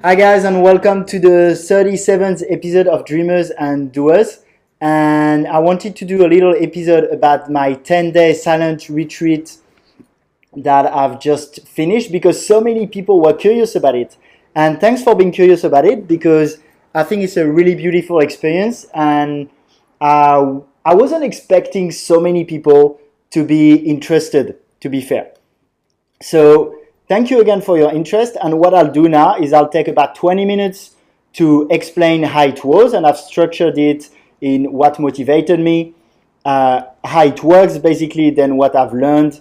Hi guys, and welcome to the 37th episode of Dreamers and Doers. And I wanted to do a little episode about my 10-day silent retreat that I've just finished because so many people were curious about it. And thanks for being curious about it because I think it's a really beautiful experience, and I wasn't expecting so many people to be interested, to be fair. So thank you again for your interest, and what I'll do now is I'll take about 20 minutes to explain how it was, and I've structured it in what motivated me, how it works basically, then what I've learned,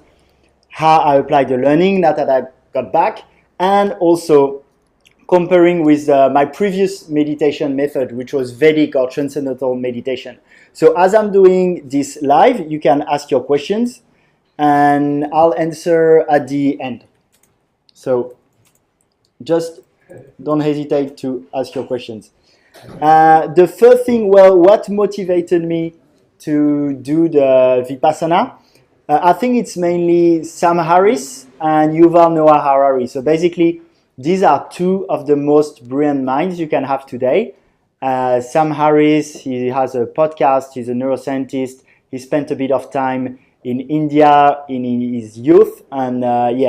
how I applied the learning now that I got back, and also comparing with my previous meditation method, which was Vedic or Transcendental Meditation. So as I'm doing this live, you can ask your questions, and I'll answer at the end. So just don't hesitate to ask your questions. The first thing, what motivated me to do the Vipassana? I think it's mainly Sam Harris and Yuval Noah Harari. So basically, these are two of the most brilliant minds you can have today. Sam Harris, he has a podcast, he's a neuroscientist. He spent a bit of time in India in his youth, and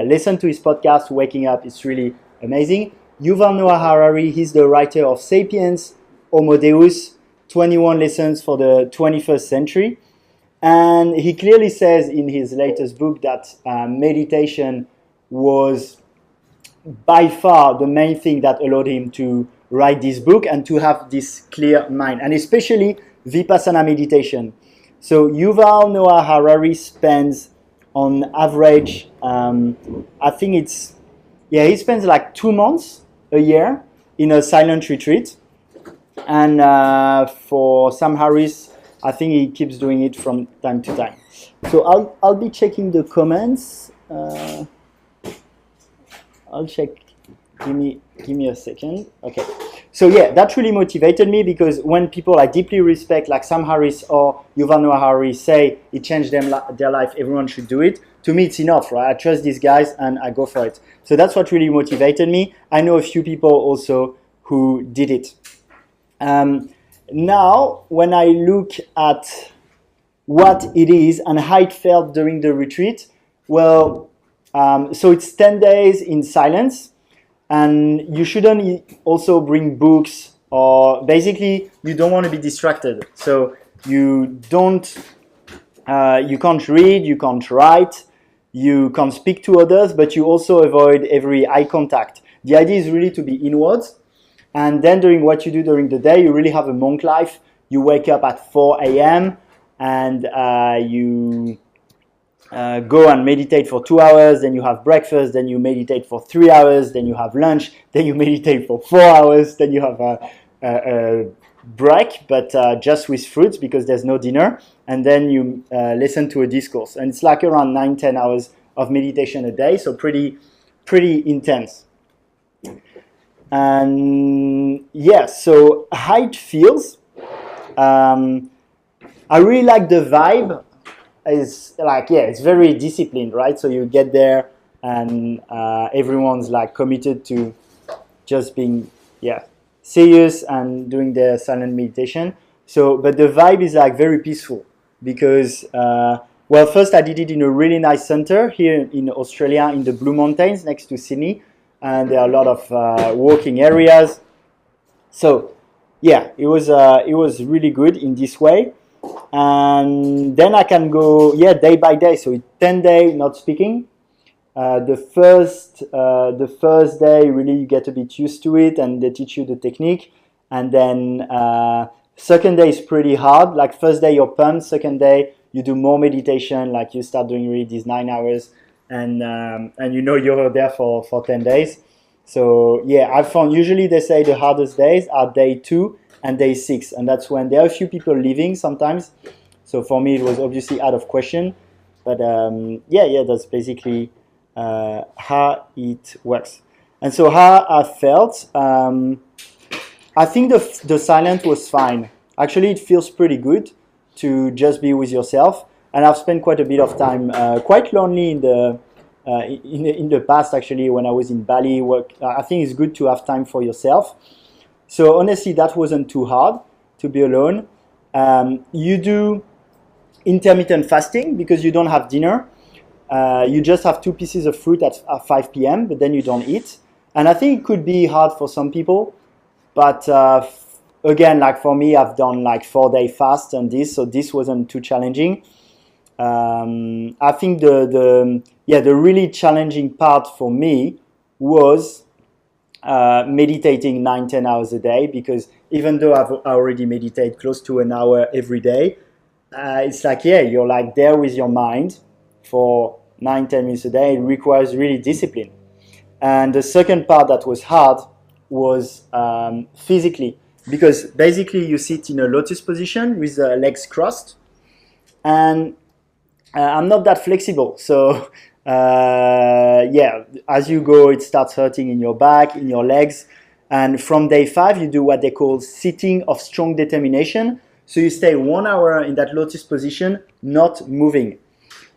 listen to his podcast, Waking Up. It's really amazing. Yuval Noah Harari, he's the writer of Sapiens, Homo Deus, 21 Lessons for the 21st Century. And he clearly says in his latest book that meditation was by far the main thing that allowed him to write this book and to have this clear mind, and especially Vipassana meditation. So Yuval Noah Harari spends on average, I think he spends like 2 months a year in a silent retreat. And for Sam Harris, I think he keeps doing it from time to time. So I'll be checking the comments. I'll check. Give me a second. Okay. So yeah, that really motivated me because when people I deeply respect, like Sam Harris or Yuval Noah Harari, say it changed their life, everyone should do it. To me, it's enough, right? I trust these guys and I go for it. So that's what really motivated me. I know a few people also who did it. Now, when I look at what it is and how it felt during the retreat, so it's 10 days in silence. And you shouldn't also bring books, or basically you don't want to be distracted. So you can't read, you can't write, you can't speak to others, but you also avoid every eye contact. The idea is really to be inwards. And then during what you do during the day, you really have a monk life. You wake up at 4 a.m. and you go and meditate for 2 hours, then you have breakfast, then you meditate for 3 hours, then you have lunch, then you meditate for 4 hours, then you have a break, but just with fruits because there's no dinner, and then you listen to a discourse. And it's like around 9-10 hours of meditation a day, so pretty intense. And yeah, so how it feels, I really like the vibe. It's like, it's very disciplined, right? So you get there and everyone's like committed to just being serious and doing their silent meditation. So, but the vibe is like very peaceful because first I did it in a really nice center here in Australia in the Blue Mountains next to Sydney, and there are a lot of walking areas. So yeah, it was really good in this way. And then I can go day by day. So 10 days not speaking. The first day really you get a bit used to it and they teach you the technique. And then second day is pretty hard. Like first day you're pumped. Second day you do more meditation. Like you start doing really these 9 hours, and you're there for 10 days. So yeah, I found usually they say the hardest days are day 2 and day 6, and that's when there are a few people leaving sometimes. So for me, it was obviously out of question, but that's basically how it works. And so how I felt, I think the silence was fine. Actually, it feels pretty good to just be with yourself. And I've spent quite a bit of time quite lonely in the in the past, actually, when I was in Bali. I think it's good to have time for yourself. So honestly, that wasn't too hard to be alone. You do intermittent fasting because you don't have dinner. You just have 2 pieces of fruit at 5 p.m., but then you don't eat. And I think it could be hard for some people, but again, like for me, I've done like 4-day fast and so this wasn't too challenging. I think the really challenging part for me was meditating 9-10 hours a day, because even though I already meditate close to an hour every day, it's like, you're like there with your mind for 9-10 minutes a day. It requires really discipline. And the second part that was hard was physically, because basically you sit in a lotus position with the legs crossed, and I'm not that flexible. So as you go, it starts hurting in your back, in your legs. And from day 5, you do what they call sitting of strong determination. So you stay 1 hour in that lotus position, not moving.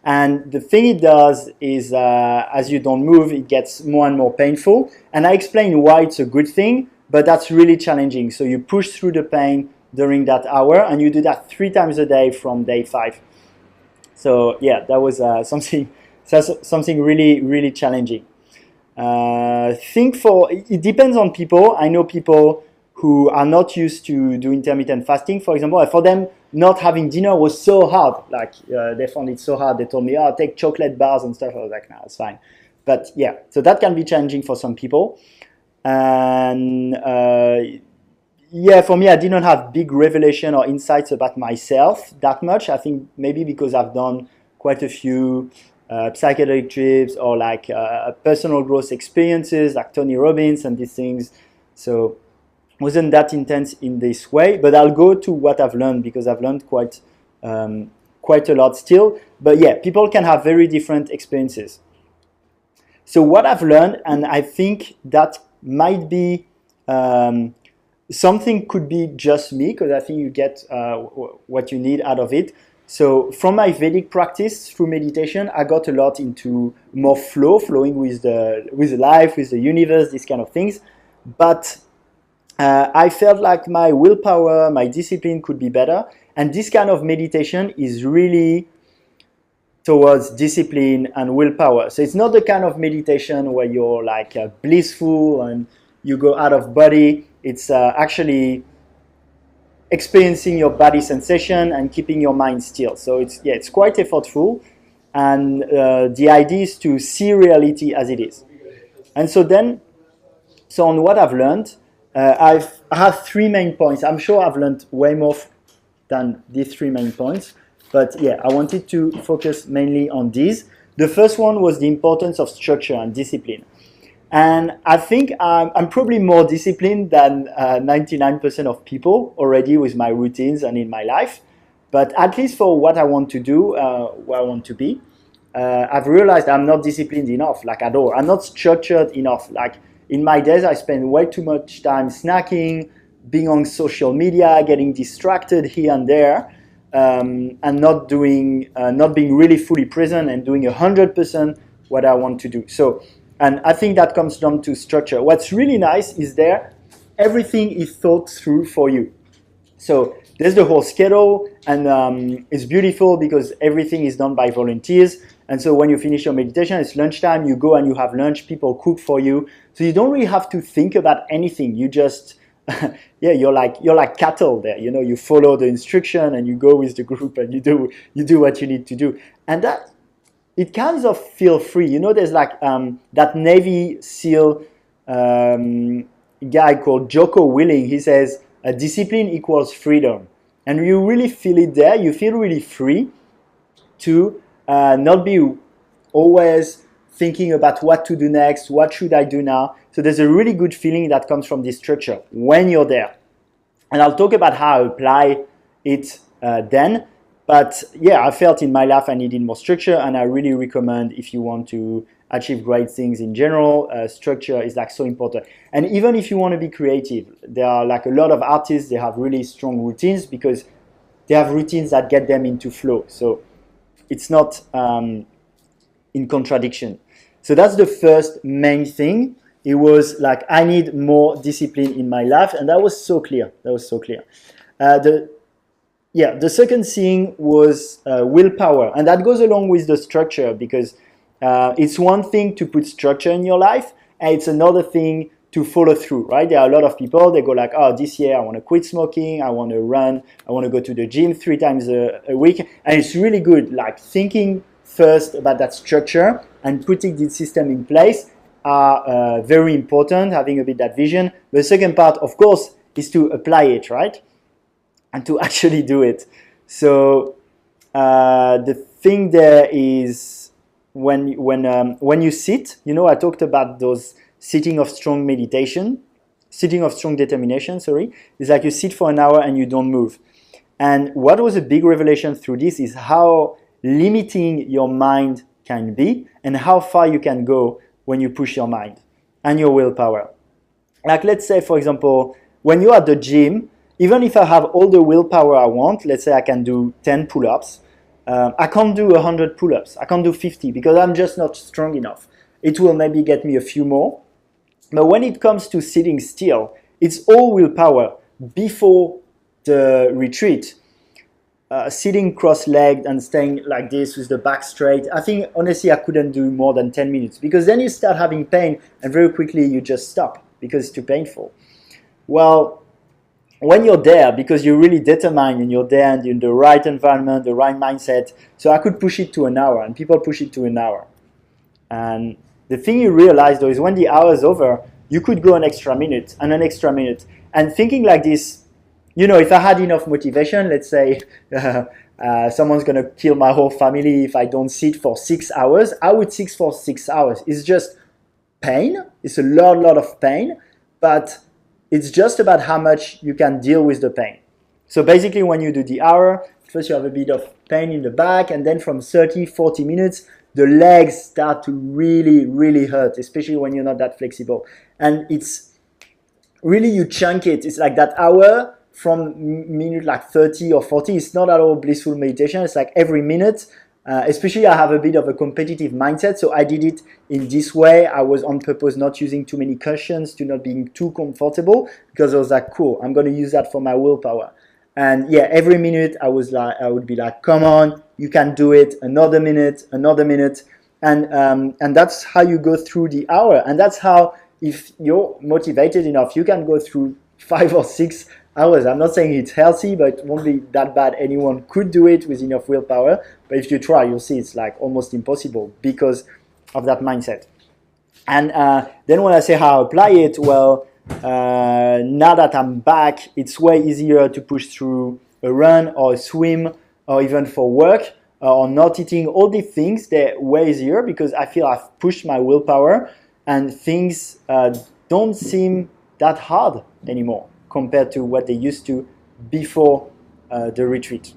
And the thing it does is, as you don't move, it gets more and more painful. And I explain why it's a good thing, but that's really challenging. So you push through the pain during that hour, and you do that 3 times a day from day 5. So that was something really, really challenging. It depends on people. I know people who are not used to do intermittent fasting, for example. For them, not having dinner was so hard. Like they found it so hard. They told me, take chocolate bars and stuff. I was like, no, it's fine. But so that can be challenging for some people. And for me, I didn't have big revelation or insights about myself that much. I think maybe because I've done quite a few psychedelic trips or like personal growth experiences like Tony Robbins and these things. So wasn't that intense in this way, but I'll go to what I've learned, because I've learned quite a lot still. But people can have very different experiences. So what I've learned, and I think that might be something could be just me, because I think you get what you need out of it. So from my Vedic practice through meditation, I got a lot into more flowing with the life, with the universe, these kind of things. But I felt like my willpower, my discipline could be better. And this kind of meditation is really towards discipline and willpower. So it's not the kind of meditation where you're like blissful and you go out of body. It's actually experiencing your body sensation and keeping your mind still. So it's quite effortful. And the idea is to see reality as it is. And so on what I've learned, I have 3 main points. I'm sure I've learned way more than these 3 main points, but I wanted to focus mainly on these. The first one was the importance of structure and discipline. And I think I'm probably more disciplined than 99% of people already with my routines and in my life. But at least for what I want to do, where I want to be, I've realized I'm not disciplined enough, like at all. I'm not structured enough. Like in my days, I spend way too much time snacking, being on social media, getting distracted here and there, and not being really fully present and doing 100% what I want to do. So, and I think that comes down to structure. What's really nice is everything is thought through for you. So there's the whole schedule, and it's beautiful because everything is done by volunteers. And so when you finish your meditation, it's lunchtime, you go and you have lunch, people cook for you. So you don't really have to think about anything. You just, you're like cattle there. You know, you follow the instruction and you go with the group and you do what you need to do. And that, it kind of feel free. You know, there's like that Navy SEAL guy called Jocko Willing. He says, discipline equals freedom. And you really feel it there. You feel really free to not be always thinking about what to do next, what should I do now. So there's a really good feeling that comes from this structure when you're there. And I'll talk about how I apply it then. But I felt in my life I needed more structure, and I really recommend, if you want to achieve great things in general, structure is like so important. And even if you want to be creative, there are like a lot of artists, they have really strong routines because they have routines that get them into flow. So it's not in contradiction. So that's the first main thing. It was like, I need more discipline in my life, and that was so clear. That was so clear. The second thing was willpower, and that goes along with the structure, because it's one thing to put structure in your life, and it's another thing to follow through, right? There are a lot of people, they go like, oh, this year I want to quit smoking, I want to run, I want to go to the gym 3 times a week, and it's really good, like thinking first about that structure and putting this system in place are very important, having a bit that vision. The second part, of course, is to apply it, right? And to actually do it. So the thing there is when you sit, you know, I talked about those sitting of strong determination, sorry. It's like you sit for an hour and you don't move. And what was a big revelation through this is how limiting your mind can be and how far you can go when you push your mind and your willpower. Like, let's say, for example, when you're at the gym, even if I have all the willpower I want, let's say I can do 10 pull-ups, I can't do 100 pull-ups. I can't do 50 because I'm just not strong enough. It will maybe get me a few more. But when it comes to sitting still, it's all willpower. Before the retreat, sitting cross-legged and staying like this with the back straight, I think honestly I couldn't do more than 10 minutes, because then you start having pain and very quickly you just stop because it's too painful. Well, when you're there, because you're really determined and you're there and you're in the right environment, the right mindset, so I could push it to an hour, and people push it to an hour. And the thing you realize though is when the hour is over, you could go an extra minute and an extra minute. And thinking like this, you know, if I had enough motivation, let's say someone's going to kill my whole family if I don't sit for 6 hours, I would sit for 6 hours. It's just pain. It's a lot of pain, but it's just about how much you can deal with the pain. So basically when you do the hour, first you have a bit of pain in the back, and then from 30, 40 minutes, the legs start to really hurt, especially when you're not that flexible. And it's really, you chunk it. It's like that hour from minute like 30 or 40. It's not at all blissful meditation. It's like every minute. Especially I have a bit of a competitive mindset, so I did it in this way. I was on purpose not using too many cushions, to not being too comfortable, because I was like, cool, I'm going to use that for my willpower. And yeah, every minute I would be like, come on, you can do it. Another minute, and that's how you go through the hour. And that's how, if you're motivated enough, you can go through 5 or 6 hours. I'm not saying it's healthy, but it won't be that bad. Anyone could do it with enough willpower. But if you try, you'll see it's like almost impossible because of that mindset. And then when I say how I apply it, well, now that I'm back, it's way easier to push through a run or a swim, or even for work, or not eating. All these things, they're way easier because I feel I've pushed my willpower, and things don't seem that hard anymore compared to what they used to before the retreat.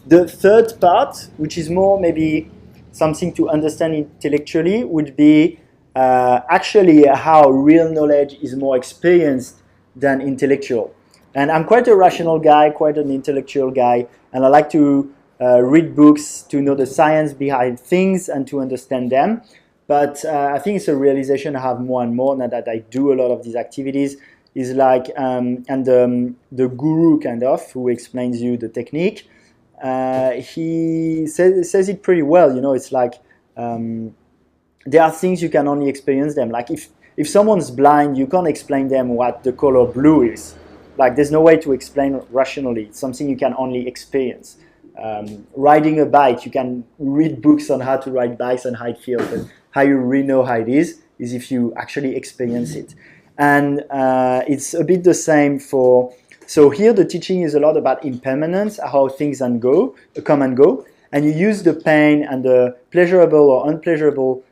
The third part, which is more maybe something to understand intellectually, would be actually how real knowledge is more experienced than intellectual. And I'm quite a rational guy, quite an intellectual guy, and I like to read books to know the science behind things and to understand them. But I think it's a realization I have more and more now that I do a lot of these activities, is like, and the guru kind of, who explains you the technique, he says it pretty well. You know, it's like there are things you can only experience them. Like if someone's blind, you can't explain them what the color blue is. Like there's no way to explain rationally. It's something you can only experience. Riding a bike, you can read books on how to ride bikes and how it feels, but how you really know how it is if you actually experience it. And it's a bit the same for, so here the teaching is a lot about impermanence, how things come and go, and you use the pain and the pleasurable or unpleasurable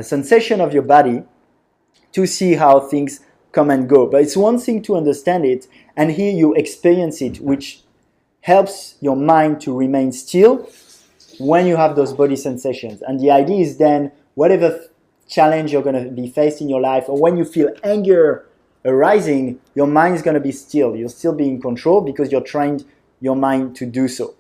sensation of your body to see how things come and go. But it's one thing to understand it, and here you experience it, which helps your mind to remain still when you have those body sensations. And the idea is then, whatever challenge you're going to be faced in your life, or when you feel anger arising, your mind is going to be still. You'll still be in control because you're trained your mind to do so.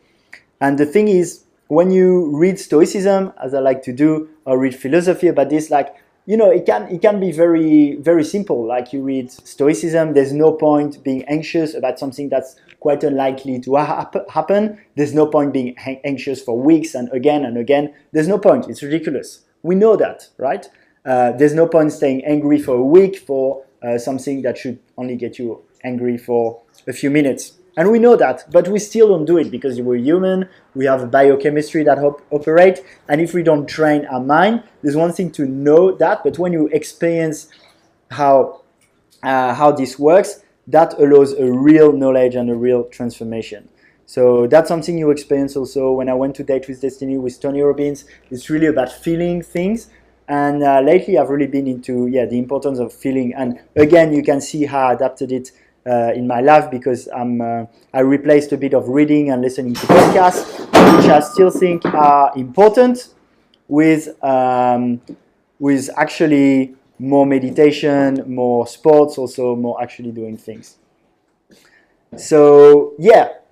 And the thing is, when you read Stoicism, as I like to do, or read philosophy about this, like, it can be very, very simple. Like, you read Stoicism, there's no point being anxious about something that's quite unlikely to happen. There's no point being anxious for weeks and again. There's no point. It's ridiculous. We know that, right? There's no point staying angry for a week for something that should only get you angry for a few minutes. And we know that, but we still don't do it because we're human, we have a biochemistry that operate, and if we don't train our mind, there's one thing to know that, but when you experience how this works, that allows a real knowledge and a real transformation. So that's something you experience also when I went to Date with Destiny with Tony Robbins. It's really about feeling things. And lately I've really been into the importance of feeling. And again, you can see how I adapted it in my life, because I replaced a bit of reading and listening to podcasts, which I still think are important, with actually more meditation, more sports, also more actually doing things. So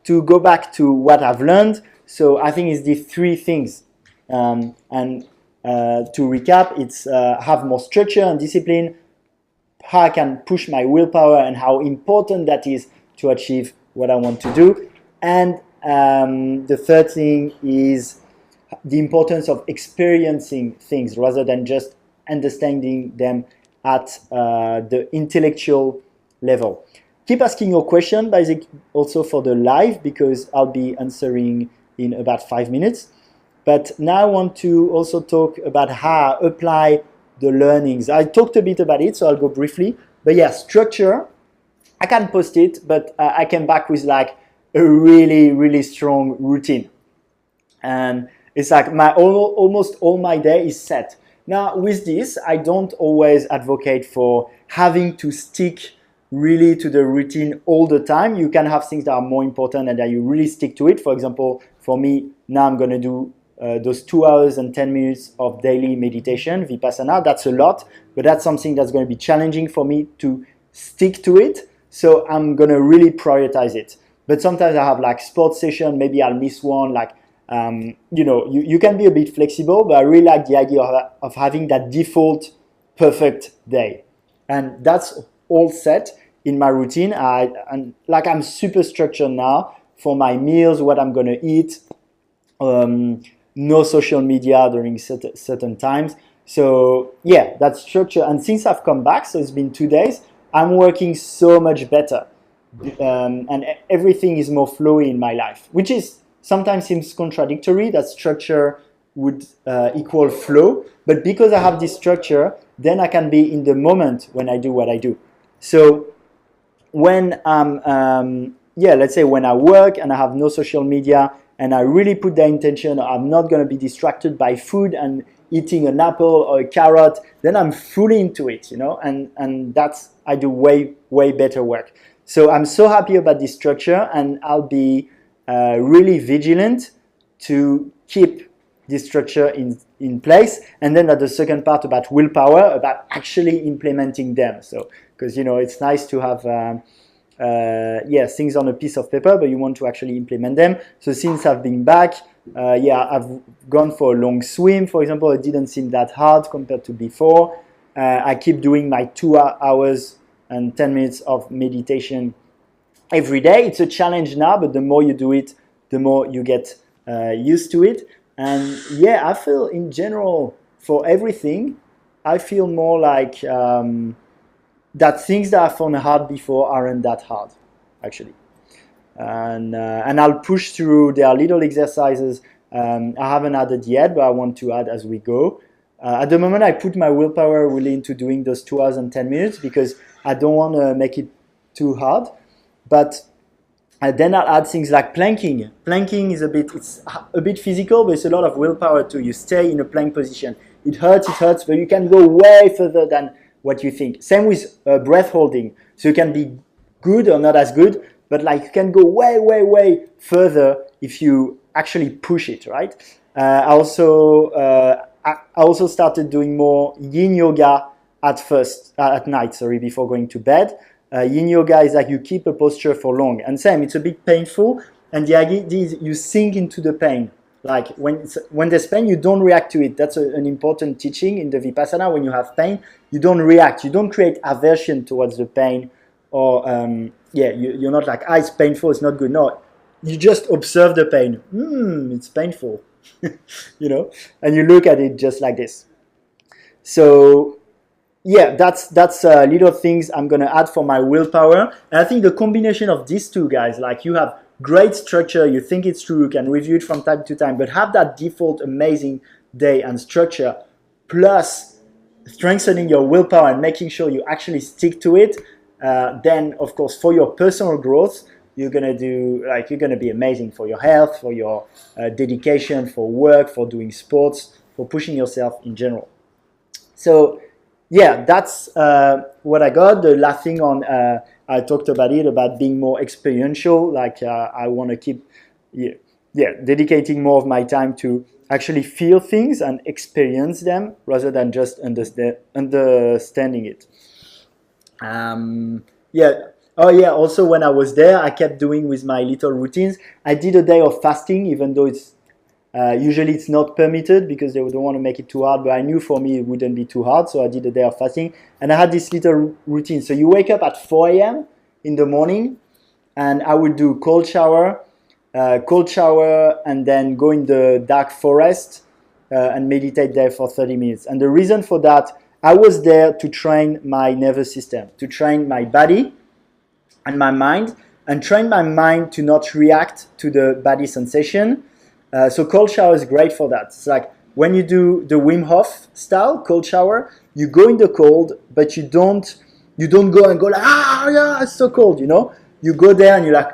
to go back to what I've learned, so I think it's the three things. To recap, it's have more structure and discipline, how I can push my willpower and how important that is to achieve what I want to do. And the third thing is the importance of experiencing things rather than just understanding them at the intellectual level. Keep asking your question, also for the live, because I'll be answering in about 5 minutes. But now I want to also talk about how I apply the learnings. I talked a bit about it, so I'll go briefly. But structure, I can post it, but I came back with like a really, really strong routine. And it's like almost all my day is set. Now, with this, I don't always advocate for having to stick really to the routine all the time. You can have things that are more important and that you really stick to it. For example, for me, now I'm going to do those 2 hours and 10 minutes of daily meditation, Vipassana. That's a lot, but that's something that's going to be challenging for me to stick to it. So I'm going to really prioritize it. But sometimes I have like sports session, maybe I'll miss one. Like, you can be a bit flexible, but I really like the idea of having that default perfect day. And that's all set in my routine. I'm super structured now for my meals, what I'm going to eat. No social media during certain times. So that's structure. And since I've come back, so it's been 2 days, I'm working so much better. And everything is more flowy in my life, which is sometimes seems contradictory, that structure would equal flow. But because I have this structure, then I can be in the moment when I do what I do. So when let's say when I work and I have no social media, and I really put the intention, I'm not going to be distracted by food and eating an apple or a carrot, then I'm fully into it, and that's, I do way, way better work. So I'm so happy about this structure, and I'll be really vigilant to keep this structure in place. And then at the second part about willpower, about actually implementing them. So, because, it's nice to have things on a piece of paper, but you want to actually implement them. So since I've been back, I've gone for a long swim, for example. It didn't seem that hard compared to before. I keep doing my 2 hours and 10 minutes of meditation every day. It's a challenge now, but the more you do it, the more you get used to it. And I feel in general, for everything, I feel more like that things that I found hard before aren't that hard, actually. And I'll push through. There are little exercises I haven't added yet, but I want to add as we go. At the moment, I put my willpower really into doing those 2 hours and 10 minutes because I don't want to make it too hard. But then I'll add things like planking. Planking is it's a bit physical, but it's a lot of willpower too. You stay in a plank position. It hurts, but you can go way further than what you think. Same with breath holding. So you can be good or not as good, but like you can go way, way, way further if you actually push it, right? I also started doing more yin yoga at night, before going to bed. Yin yoga is like you keep a posture for long. And same, it's a bit painful. And the idea is you sink into the pain. Like when there's pain, you don't react to it. That's an important teaching in the Vipassana. When you have pain, you don't react. You don't create aversion towards the pain, or you're not like, it's painful, it's not good. No, you just observe the pain. It's painful, and you look at it just like this. So yeah, that's little things I'm gonna add for my willpower. And I think the combination of these two, guys, like you have great structure, you think it's true, you can review it from time to time, but have that default amazing day and structure, plus strengthening your willpower and making sure you actually stick to it, then of course for your personal growth, you're gonna be amazing for your health, for your dedication, for work, for doing sports, for pushing yourself in general. So yeah, that's what I got. The last thing on, I talked about it, about being more experiential. Like I want to keep, dedicating more of my time to actually feel things and experience them rather than just understanding it. Also when I was there, I kept doing with my little routines. I did a day of fasting, even though it's usually it's not permitted because they don't want to make it too hard, but I knew for me it wouldn't be too hard, so I did a day of fasting. And I had this little routine. So you wake up at 4 a.m. in the morning, and I would do cold shower, and then go in the dark forest and meditate there for 30 minutes. And the reason for that, I was there to train my nervous system, to train my body and my mind, and train my mind to not react to the body sensation. So cold shower is great for that. It's like when you do the Wim Hof style cold shower, you go in the cold, but you don't go and go like, it's so cold, You go there and you're like,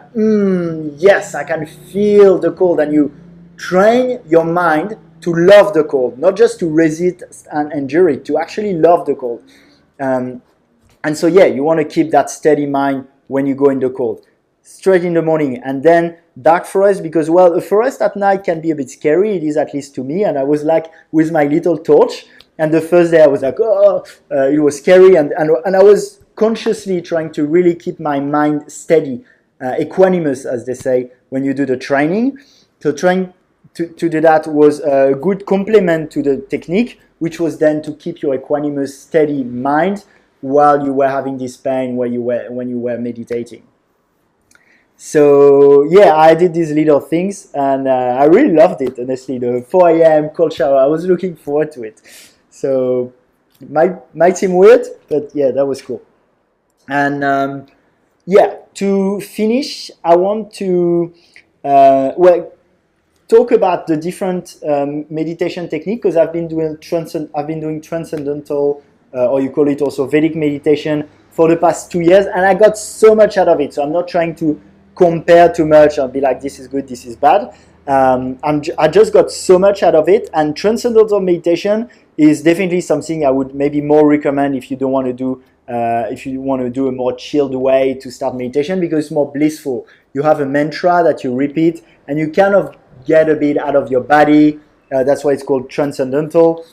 yes, I can feel the cold, and you train your mind to love the cold, not just to resist and endure it, to actually love the cold. And so you want to keep that steady mind when you go in the cold. Straight in the morning, and then dark forest, because a forest at night can be a bit scary. It is, at least to me. And I was like with my little torch, and the first day I was like, it was scary, and I was consciously trying to really keep my mind steady, equanimous, as they say when you do the training. So trying to do that was a good complement to the technique, which was then to keep your equanimous, steady mind while you were having this pain when you were meditating. So I did these little things, and I really loved it, honestly. The 4 a.m. cold shower, I was looking forward to it. So might seem weird, but that was cool. And to finish, I want to talk about the different meditation technique, because I've been doing transcendental, or you call it also Vedic meditation, for the past 2 years, and I got so much out of it. So I'm not trying to compare too much and be like, this is good, this is bad. I just got so much out of it, and transcendental meditation is definitely something I would maybe more recommend if you don't want to do a more chilled way to start meditation, because it's more blissful. You have a mantra that you repeat, and you kind of get a bit out of your body. That's why it's called transcendental.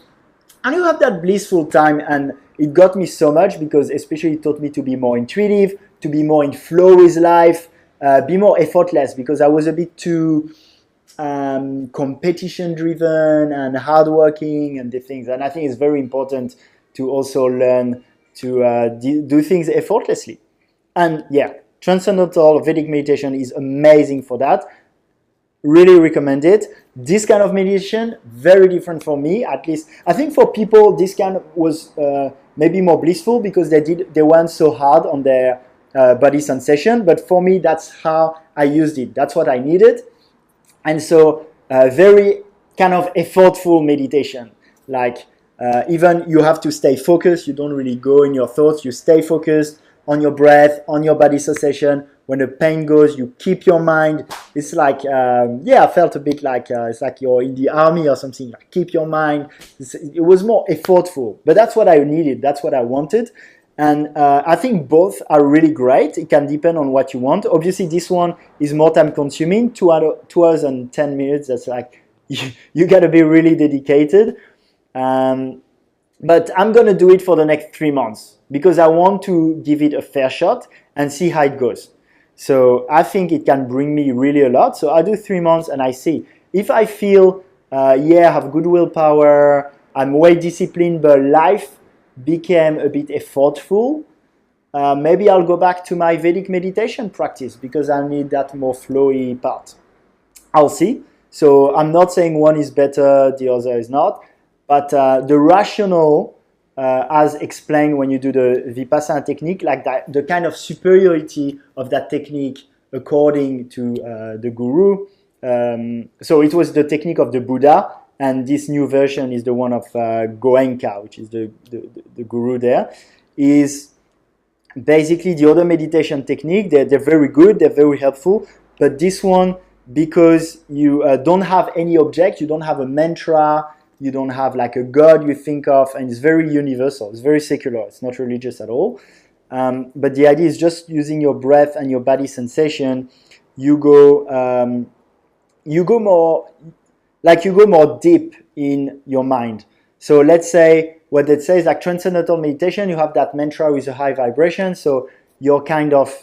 And you have that blissful time, and it got me so much, because especially it taught me to be more intuitive, to be more in flow with life, be more effortless, because I was a bit too competition driven and hardworking and the things. And I think it's very important to also learn to do things effortlessly. And transcendental Vedic meditation is amazing for that. Really recommend it. This kind of meditation, very different for me, at least. I think for people, this kind was maybe more blissful, because they weren't so hard on their body sensation. But for me, that's how I used it. That's what I needed. And so very kind of effortful meditation. Like even you have to stay focused. You don't really go in your thoughts. You stay focused on your breath, on your body sensation. When the pain goes, you keep your mind. It's like, I felt a bit like it's like you're in the army or something. Like, keep your mind. It was more effortful, but that's what I needed. That's what I wanted. And I think both are really great. It can depend on what you want. Obviously, this one is more time consuming, 2 hours and 10 minutes. That's like, you got to be really dedicated. But I'm going to do it for the next 3 months, because I want to give it a fair shot and see how it goes. So I think it can bring me really a lot. So I do 3 months and I see. If I feel, yeah, I have good willpower, I'm way disciplined, but life became a bit effortful, maybe I'll go back to my Vedic meditation practice because I need that more flowy part. I'll see. So I'm not saying one is better, the other is not, but the rationale, as explained when you do the Vipassana technique, like that, the kind of superiority of that technique according to the guru. So it was the technique of the Buddha, and this new version is the one of Goenka, which is the guru there, is basically the other meditation technique. They're very good, they're very helpful, but this one, because you don't have any object, you don't have a mantra, you don't have like a god you think of, and it's very universal, it's very secular, it's not religious at all. But the idea is just using your breath and your body sensation, you go more deep in your mind. So let's say what it says, like Transcendental Meditation, you have that mantra with a high vibration, so you're kind of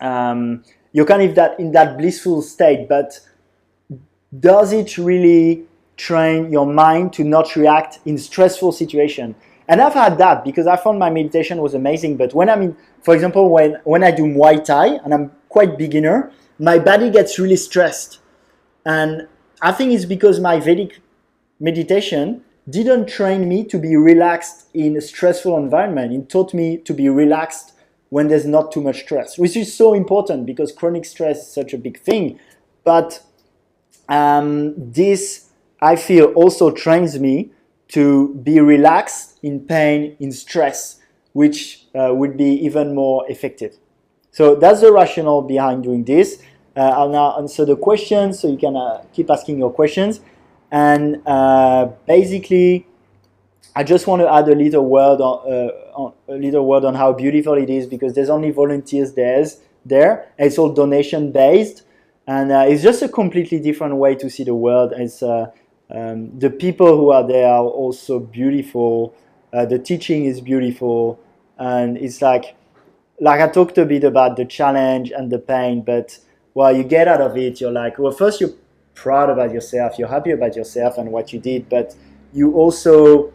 that in that blissful state, but does it really train your mind to not react in stressful situation? And I've had that because I found my meditation was amazing, but when I'm in, for example, when I do Muay Thai and I'm quite beginner, my body gets really stressed. And I think it's because my Vedic meditation didn't train me to be relaxed in a stressful environment. It taught me to be relaxed when there's not too much stress, which is so important because chronic stress is such a big thing. But this, I feel, also trains me to be relaxed in pain, in stress, which would be even more effective. So that's the rationale behind doing this. I'll now answer the questions, so you can keep asking your questions. And basically, I just want to add a little word on how beautiful it is, because there's only volunteers there. It's all donation based, and it's just a completely different way to see the world. It's the people who are there are also beautiful. The teaching is beautiful, and it's like I talked a bit about the challenge and the pain, but while you get out of it, you're like, well, first you're proud about yourself, you're happy about yourself and what you did, but you also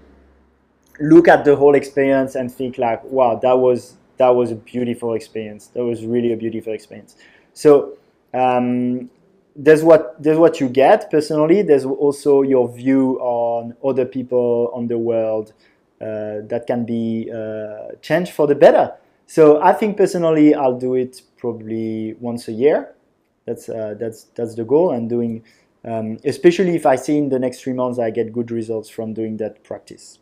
look at the whole experience and think like, wow, that was a beautiful experience. That was really a beautiful experience. So there's what you get personally. There's also your view on other people, on the world, that can be changed for the better. So I think personally I'll do it probably once a year. That's the goal. And doing, especially if I see in the next 3 months I get good results from doing that practice.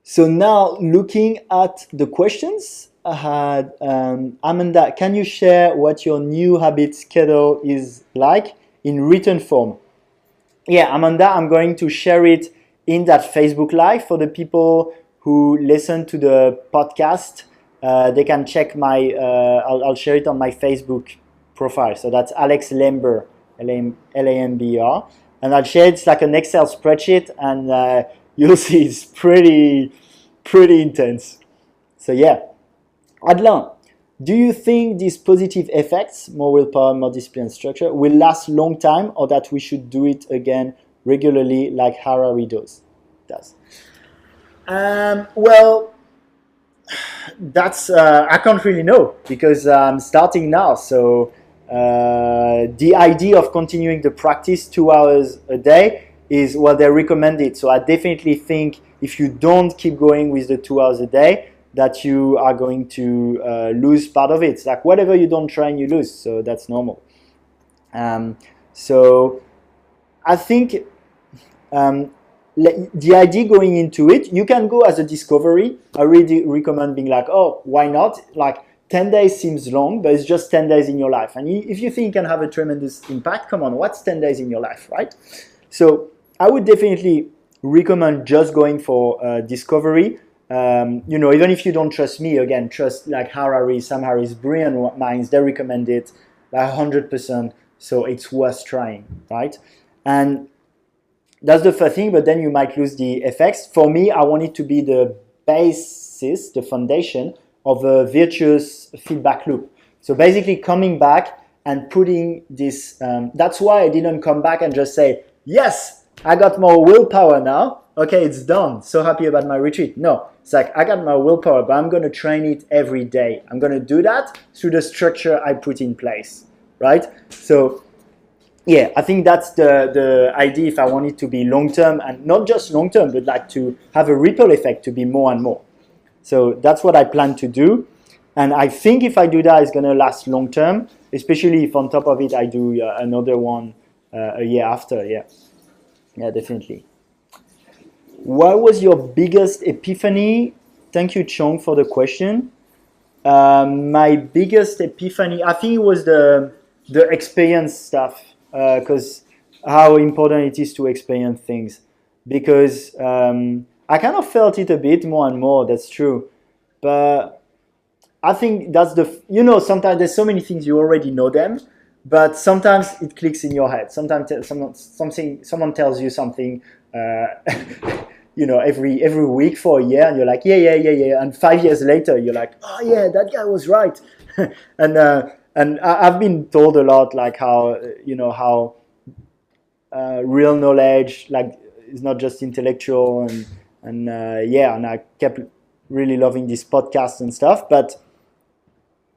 So now looking at the questions, I had Amanda, can you share what your new habit schedule is like in written form? Yeah, Amanda, I'm going to share it in that Facebook Live for the people who listen to the podcast. They can check my, I'll share it on my Facebook profile. So that's Alex Lamber, Lamber. And I'll share it. It's like an Excel spreadsheet, and you'll see it's pretty intense. So yeah. Adlan, do you think these positive effects, more willpower, more discipline and structure, will last a long time, or that we should do it again regularly like Harari does? Well, that's I can't really know because I'm starting now. So the idea of continuing the practice 2 hours a day is what they recommend it. So I definitely think if you don't keep going with the 2 hours a day, that you are going to lose part of it. It's like whatever you don't train, you lose. So that's normal. So I think the idea going into it, you can go as a discovery. I really recommend being like, oh, why not? Like 10 days seems long, but it's just 10 days in your life. And if you think you can have a tremendous impact, come on, what's 10 days in your life, right? So I would definitely recommend just going for discovery. Even if you don't trust me, again, trust like Harari, Sam Harris, brilliant minds, they recommend it like 100%. So it's worth trying, right? And that's the first thing, but then you might lose the effects. For me, I want it to be the the foundation of a virtuous feedback loop. So basically coming back and putting this. That's why I didn't come back and just say, yes, I got more willpower now. Okay, it's done. So happy about my retreat. No, it's like I got my willpower, but I'm going to train it every day. I'm going to do that through the structure I put in place, right? So yeah, I think that's the idea if I want it to be long-term, and not just long-term, but like to have a ripple effect, to be more and more. So that's what I plan to do. And I think if I do that, it's going to last long-term, especially if on top of it, I do another one a year after. Yeah, definitely. What was your biggest epiphany? Thank you, Chong, for the question. My biggest epiphany, I think it was the experience stuff, because how important it is to experience things. Because I kind of felt it a bit more and more, that's true. But I think that's sometimes there's so many things you already know them, but sometimes it clicks in your head. Sometimes someone tells you something, every week for a year, and you're like, yeah. And 5 years later, you're like, oh yeah, that guy was right. And I've been told a lot, like how real knowledge, like, is not just intellectual, and I kept really loving this podcast and stuff, but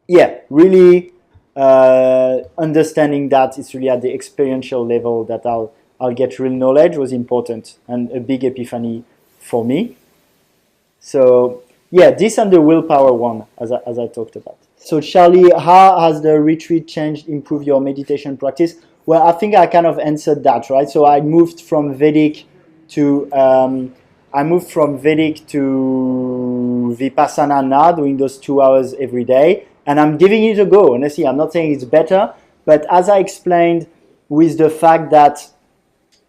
yeah, really understanding that it's really at the experiential level that I'll get real knowledge was important, and a big epiphany for me. So yeah, this and the willpower one, as I talked about. So Charlie, how has the retreat changed, improved your meditation practice? Well, I think I kind of answered that, right? So I moved from Vedic to Vipassana now, doing those 2 hours every day, and I'm giving it a go. Honestly, I'm not saying it's better, but as I explained, with the fact that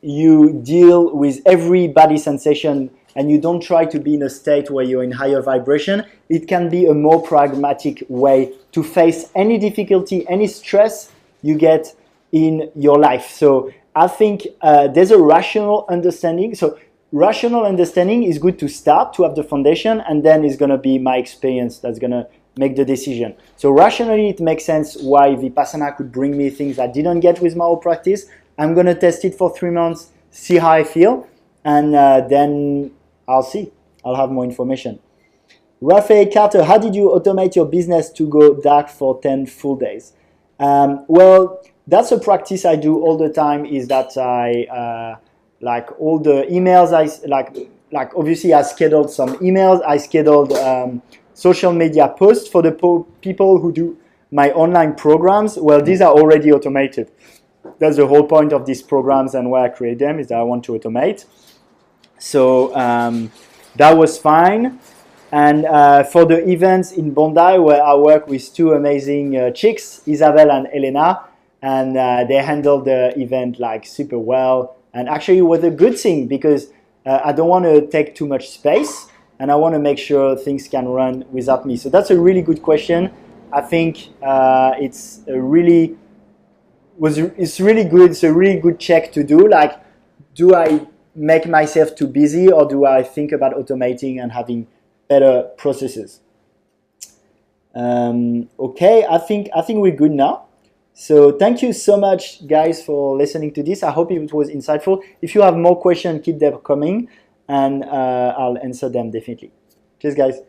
you deal with every body sensation and you don't try to be in a state where you're in higher vibration, it can be a more pragmatic way to face any difficulty, any stress you get in your life. So I think there's a rational understanding. So rational understanding is good to start, to have the foundation, and then it's going to be my experience that's going to make the decision. So rationally, it makes sense why Vipassana could bring me things I didn't get with my own practice. I'm going to test it for 3 months, see how I feel, and then I'll see. I'll have more information. Raphael Carter, how did you automate your business to go dark for 10 full days? Well, that's a practice I do all the time, is that I, like all the emails, like obviously I scheduled some emails, I scheduled social media posts for the people who do my online programs. Well, these are already automated. That's the whole point of these programs and why I create them, is that I want to automate. So that was fine. And for the events in Bondi, where I work with 2 amazing chicks, Isabel and Elena, and they handled the event like super well. And actually it was a good thing, because I don't want to take too much space, and I want to make sure things can run without me. So that's a really good question. I think it's really good. It's a really good check to do. Like, do I make myself too busy, or do I think about automating and having better processes? Okay, I think we're good now. So thank you so much, guys, for listening to this. I hope it was insightful. If you have more questions, keep them coming, and I'll answer them definitely. Cheers, guys.